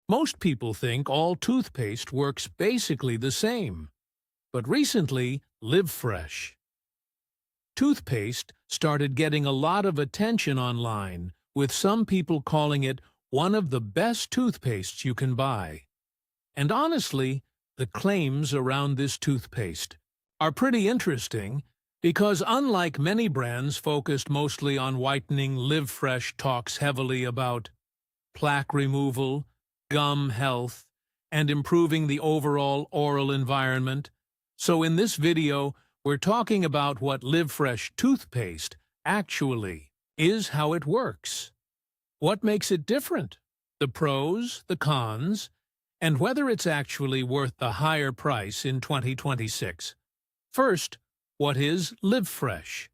Most people think all toothpaste works basically the same. But recently, LIVFRESH Toothpaste started getting a lot of attention online, with some people calling it one of the best toothpastes you can buy. And honestly, the claims around this toothpaste are pretty interesting because unlike many brands focused mostly on whitening, LIVFRESH talks heavily about plaque removal, gum health, and improving the overall oral environment. So in this video, we're talking about what LIVFRESH toothpaste actually is, how it works, what makes it different, the pros, the cons, and whether it's actually worth the higher price in 2026. First, what is LIVFRESH?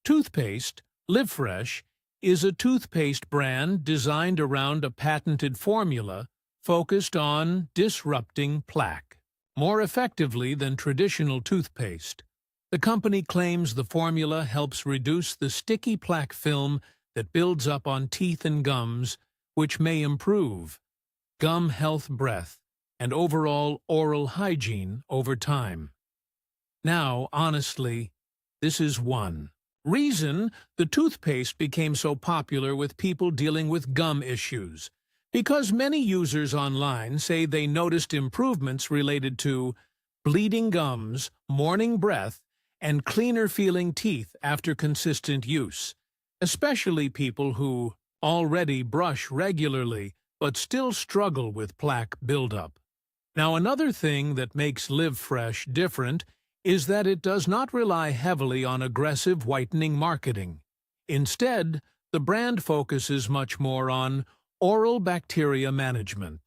Toothpaste, LIVFRESH, is a toothpaste brand designed around a patented formula focused on disrupting plaque more effectively than traditional toothpaste. The company claims the formula helps reduce the sticky plaque film that builds up on teeth and gums, which may improve gum health, breath, and overall oral hygiene over time. Now, honestly, this is one reason the toothpaste became so popular with people dealing with gum issues, because many users online say they noticed improvements related to bleeding gums, morning breath, and cleaner-feeling teeth after consistent use, especially people who already brush regularly but still struggle with plaque buildup. Now, another thing that makes LIVFRESH different is that it does not rely heavily on aggressive whitening marketing. Instead, the brand focuses much more on oral bacteria management,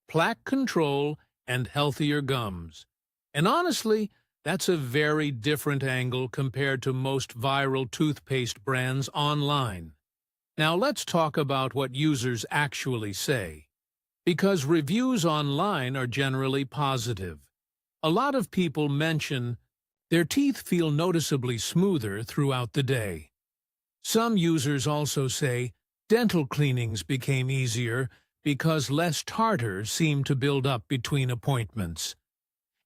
plaque control, and healthier gums. And honestly, that's a very different angle compared to most viral toothpaste brands online. Now let's talk about what users actually say, because reviews online are generally positive. A lot of people mention their teeth feel noticeably smoother throughout the day. Some users also say dental cleanings became easier because less tartar seemed to build up between appointments.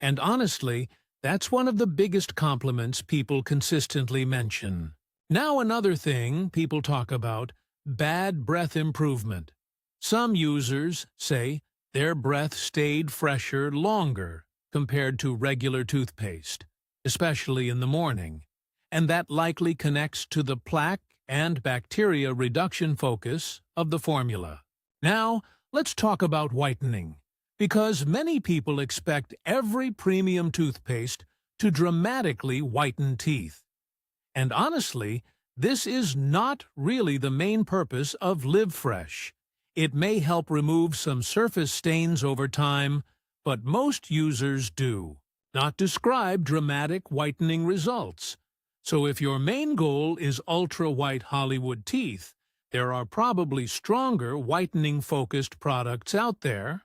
And honestly, that's one of the biggest compliments people consistently mention. Now another thing people talk about, bad breath improvement. Some users say their breath stayed fresher longer compared to regular toothpaste, especially in the morning, and that likely connects to the plaque and bacteria reduction focus of the formula. Now, let's talk about whitening, because many people expect every premium toothpaste to dramatically whiten teeth. And honestly, this is not really the main purpose of LIVFRESH. It may help remove some surface stains over time, but most users do not describe dramatic whitening results. So if your main goal is ultra-white Hollywood teeth, there are probably stronger whitening-focused products out there.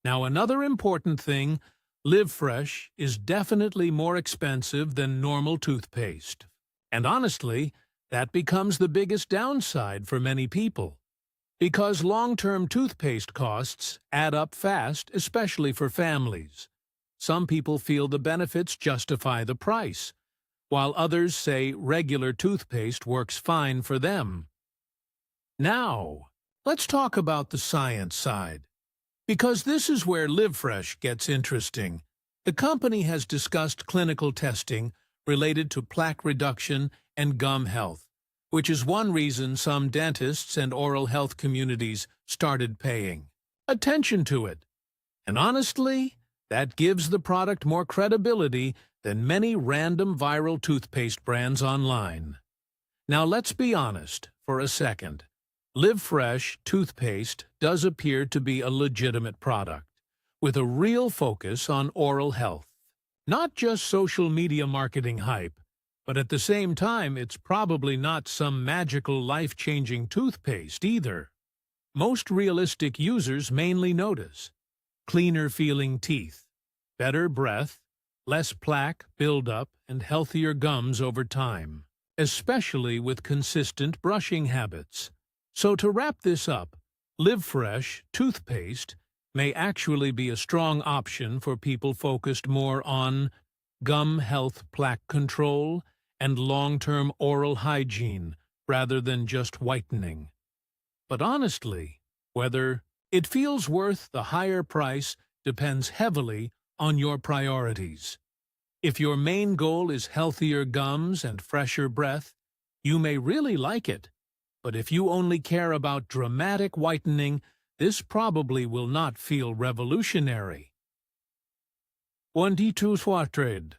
Now another important thing, LIVFRESH is definitely more expensive than normal toothpaste. And honestly, that becomes the biggest downside for many people, because long-term toothpaste costs add up fast, especially for families. Some people feel the benefits justify the price, while others say regular toothpaste works fine for them. Now, let's talk about the science side, because this is where LIVFRESH gets interesting. The company has discussed clinical testing related to plaque reduction and gum health, which is one reason some dentists and oral health communities started paying attention to it. And honestly, that gives the product more credibility than many random viral toothpaste brands online. Now let's be honest for a second. LIVFRESH toothpaste does appear to be a legitimate product, with a real focus on oral health. Not just social media marketing hype, but at the same time it's probably not some magical life-changing toothpaste either. Most realistic users mainly notice cleaner-feeling teeth, better breath, less plaque buildup, and healthier gums over time, especially with consistent brushing habits. So to wrap this up, LIVFRESH toothpaste may actually be a strong option for people focused more on gum health, plaque control, and long-term oral hygiene rather than just whitening. But honestly, whether it feels worth the higher price depends heavily on your priorities. If your main goal is healthier gums and fresher breath, you may really like it. But if you only care about dramatic whitening, this probably will not feel revolutionary. 22 Trade